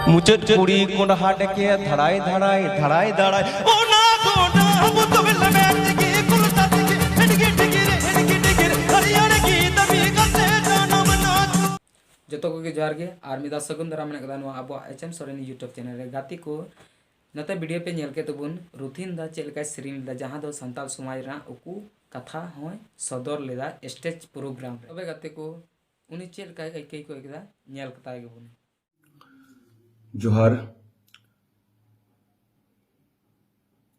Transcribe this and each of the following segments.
मुचत कुड़ी कोंडा डेके धड़ाई धड़ाई धड़ाई धड़ाई ओना गोना मुतबिल में की कुलता की हेडगी टिगिर हरियाणा की दमी गते जानम नाच जतो को जोहार गे आर मिदा सगुन दरा मेना कदा नो आबो एचएम सोरेन यूट्यूब चैनल रे गाती को नते वीडियो पे नेल के तबुन रुथिन दा चेलका सेरिन दा जहां दो संताल समाज रा उकू कथा होय सदर लेदा स्टेज प्रोग्राम रे तबे गाते को उनी चेलका एकै को एकदा नेल कताय गेबुन जोहार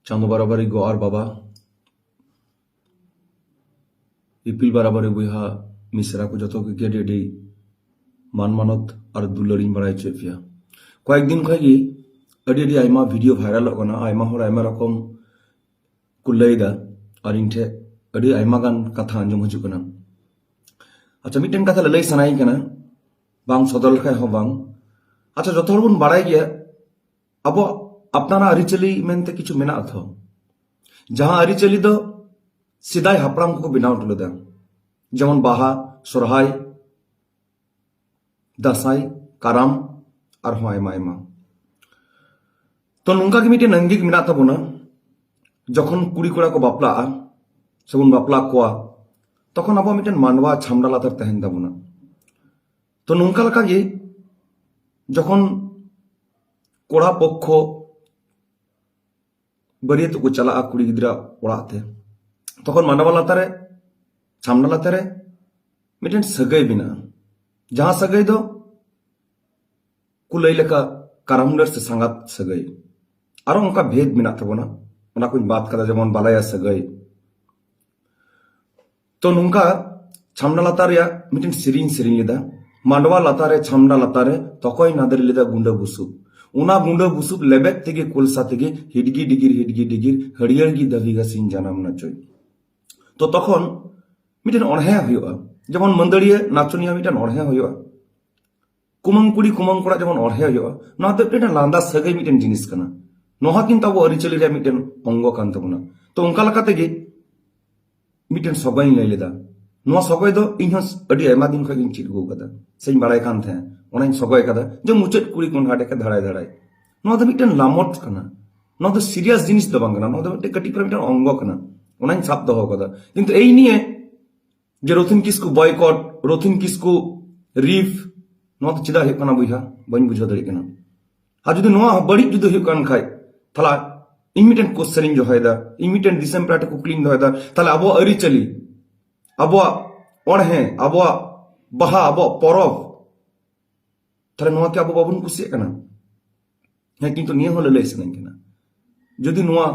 चांदो बराबरी गो और बाबा इपिल बराबरी बुहा मिसरा को जतो के गेडी मान मानत और दुलरिन बड़ाई चेफिया कয়েক दिन खगी अडी अडी आइमा वीडियो भाइरल होना आइमा हर आइमा रकम कुलैदा और इनठे अडी आइमा गान कथा अंजम हजुकना अच्छा मिटेन कथा ललै सनाई कना बांग सदल खाय हो बांग अच्छा जो बन बाड़ाई गया अब अपना आरिचली मेनते किछु मेना अथो जहां आरिचली दो सिदाय हापड़ाम को बनाव टुलदा जेमन बाहा सोरहाय दासाई काराम और हो आयमा आयमा तो नोंका के मिटे नंगिक मेना तबोना जखन कुड़ी कोड़ा को बापला सबन बापला कोआ तखन अब मिटेन मानवा छामडा लातार तहन तबोना तो नोंका लका गे जखन कोड़ा पक्ष बरियत को चला कुड़ी गिद्रा ओड़ाते तखन मानवा लातारे छामना लातारे मिटेन सगै बिना जहां सगै दो कुलै लेका कारामडर से संगात सगै आरो उनका भेद बिना तबोना उना कुछ बात कदा जेमन बालाया सगै तो नुंका छामना लातार या मिटेन सिरिन लेदा मांडवा लातारे छामडा लातारे तकय नादर लेदा गुंडा बुसुब उना गुंडा बुसुब लेबेक तेगे कोलसा तेगे हिडगी डिगिर हरियर गी दबिगा सिन जानम नाचय तो तखन मिटेन अणहे हुआ जेमन मंदड़िया नाचनिया मिटेन अणहे हुआ कुमंग कुड़ी कुमंग कोड़ा जेमन अणहे हुआ ना तो मिटेन लांदा सगै मिटेन जिनिस कना नोहा किन तब अरिचली रे मिटेन अंग कान तबना तो उनका लका तेगे मिटेन सगै लay लेदा नोआ सगै दो इनहस अडी आयमा दिन खगिन चिरगो कदा सेñ बाड़ाय कान थे ओनाइन सगै कदा जे मुचत कुड़ी कोन हाडे के धड़ाय धड़ाय नोआ दो मिटेन लामोट कना नोआ दो सीरियस जिनिस दो बांग कना नोआ दो मिटेन कटी पर मिटेन अंग कना ओनाइन साब दो कदा किंतु एई निये जे रोथिन किस्कू बॉयकॉट रोथिन किस्कू रीफ नोआ तो चिदा हे कना बुझा बन बुझा दड़ी कना आ जुदी नोआ बड़ी जुदी हे कान खाय थला इमिटेन क्वेश्चनिंग जो हैदा इमिटेन दिसम प्राटे कुकलिंग दो हैदा थला अबो अरी चली अब अणहे अब बाहा अब परब ताले नोआ के अब बाबन कुसिया कना है किंतु निये होले लय सनाई कना जदि नोआ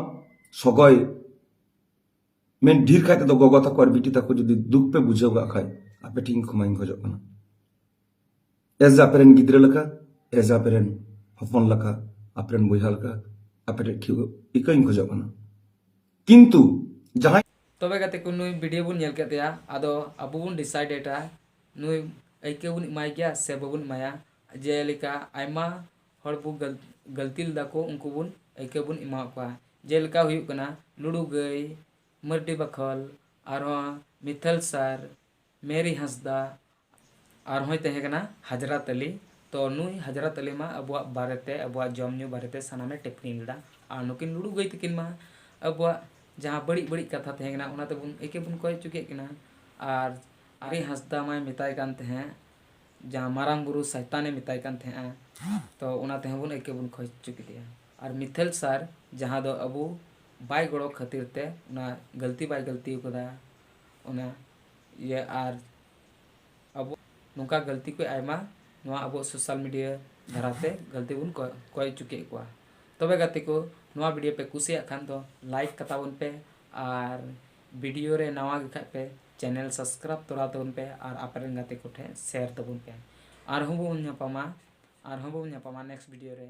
सगय मेन ढीर खाते तो गगो तक और बिटी तक जदि दुख पे बुझेगा खाय आपे ठीक खमाइन खजो कना एज आपेरेन गिद्रे लका एज आपेरेन हफन लका आपेरेन बुझा लका आपे ठीक इकइन खजो कना किंतु जहां तबे गाते को नुई वीडियो बुन नेल केतया आदो अबु बुन डिसाइड एटा नुई एके बुन इमाय गया से बबुन माया जेलिका आयमा हर बु गलती लदाको उनको बुन एके बुन इमा को जेलिका हुयु कना लुडु गई मर्डी बखल आरो मिथल सर मेरी हंसदा आर होय तहे कना हजरा तली तो नुई हजरा तली मा अबुआ बारेते अबुआ जमन्यू बारेते सनामे टेक्निन लदा आर नुकिन लुडु गई तकिन मा अबुआ जहाँ बड़ी बड़ी कथा तहेना उना तो बुन एके बुन कय चुके किना आर आरे हंसदा माय मिताय कान तहे जहाँ मारांग गुरु शैताने मिताय कान तहे तो उना तहे बुन एके बुन कय चुके दिया और मिथल सर जहाँ दो अबु बाय गड़ो खातिर ते उना गलती बाय गलती कदा उना ये आर अब नुका गलती को आयमा नुआ अब सोशल मीडिया धराते गलती बुन कय चुके को तबे गाते को नवा वीडियो पे कुसिया खान तो लाइक कताबन पे और वीडियो रे नवा गे पे चैनल सब्सक्राइब तोरा तबन पे और आपरेन गाते को ठे शेयर तबन पे और हम बुन न्यापामा नेक्स्ट वीडियो रे।